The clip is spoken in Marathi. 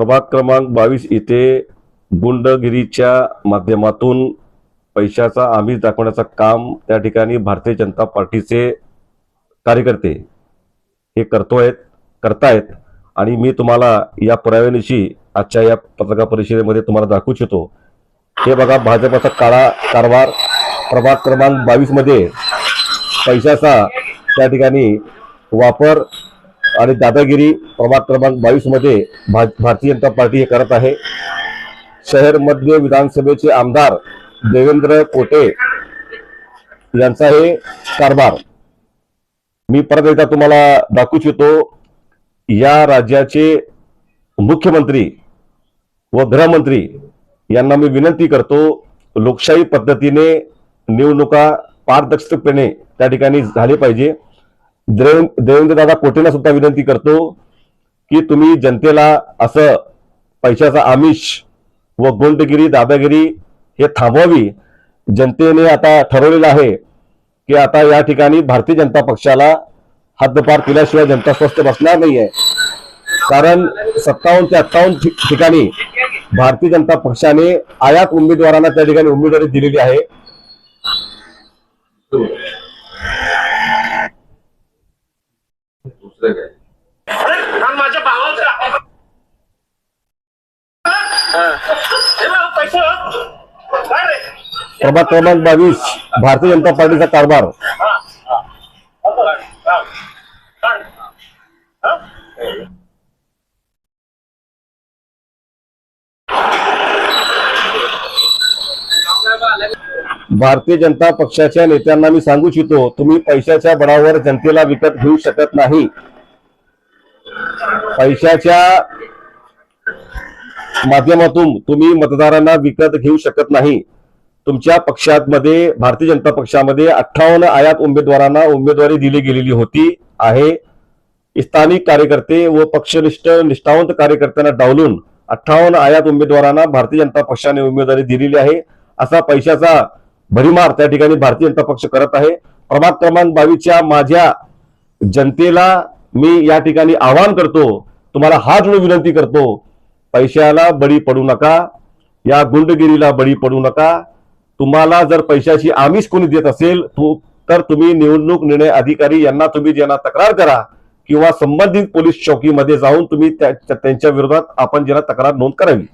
प्रभाग क्रमांक 22 इथे गुंडगिरीच्या माध्यमातून पैशाचा आमिष दाखवण्याचं काम त्या ठिकाणी भारतीय जनता पार्टीचे कार्यकर्ते हे करतायत आणि मी तुम्हाला या पुराव्यानिशी आजच्या या पत्रकार परिषदेमध्ये तुम्हाला दाखवू इच्छितो। हे बघा, भाजपचा काळा कारभार प्रभाग क्रमांक 22 मध्ये पैशाचा त्या ठिकाणी वापर आणि दादागिरी प्रभाग क्रमांक 22 मध्ये भारतीय जनता पार्टी हे करत आहे। शहर मध्य विधानसभेचे आमदार देवेंद्र कोटे यांचा हे कारभार मी परत एकदा तुम्हाला दाखवू इच्छितो। या राज्याचे मुख्यमंत्री व गृहमंत्री यांना मी विनंती करतो, लोकशाही पद्धतीने निवडणुका पारदर्शकपणे त्या ठिकाणी झाले पाहिजे। देवेंद्र दादा कोटेंना सुद्धा विनंती करतो की तुम्ही जनतेला असं पैशाचा आमिष व गुंडगिरी दादागिरी हे थांबवावी। जनतेने आता ठरवलेलं आहे की आता या ठिकाणी भारतीय जनता पक्षाला हद्दपार केल्याशिवाय जनता स्वस्थ बसणार नाहीये। कारण 57 ते 58 ठिकाणी भारतीय जनता पक्षाने आयात उमेदवारांना त्या ठिकाणी उमेदवारी दिलेली आहे। प्रभाग क्रमांक 22 भारतीय जनता पार्टीचा कारभार भारतीय जनता पक्षाच्या नेत्यांना मी सांगू इच्छितो, तुम्ही पैशाच्या बळावर जनतेला विकत घेऊ शकत नाही। पैशाच्या माध्यमातून तुम्ही मतदारांना विकत घेऊ शकत नाही। तुमच्या पक्षामध्ये भारतीय जनता पक्षामध्ये 58 आयात उमेदवारांना उमेदवारी दिली गेलेली होती आहे। स्थानिक कार्यकर्ते व पक्षनिष्ठ निष्ठावंत कार्यकर्त्यांना डावलून 58 आयात उमेदवारांना भारतीय जनता पक्षाने उमेदवारी दिलेली आहे। असा पैशाचा भडीमार त्या ठिकाणी भारतीय जनता पक्ष करत आहे। प्रभाग क्रमांक 22च्या माझ्या जनतेला मी या ठिकाणी आवाहन करतो, तुम्हाला हात जोडून विनंती करतो, पैशाला बळी पडू नका, या गुंडगिरीला बळी पडू नका। तुम्हाला जर पैशाची आमिष कोणी देत असेल तर तुम्ही निवडणूक निर्णय अधिकारी यांना तुम्ही ज्यांना तक्रार करा किंवा संबंधित पोलीस चौकीमध्ये जाऊन तुम्ही त्यांच्या विरोधात आपण ज्यांना तक्रार नोंद करावी।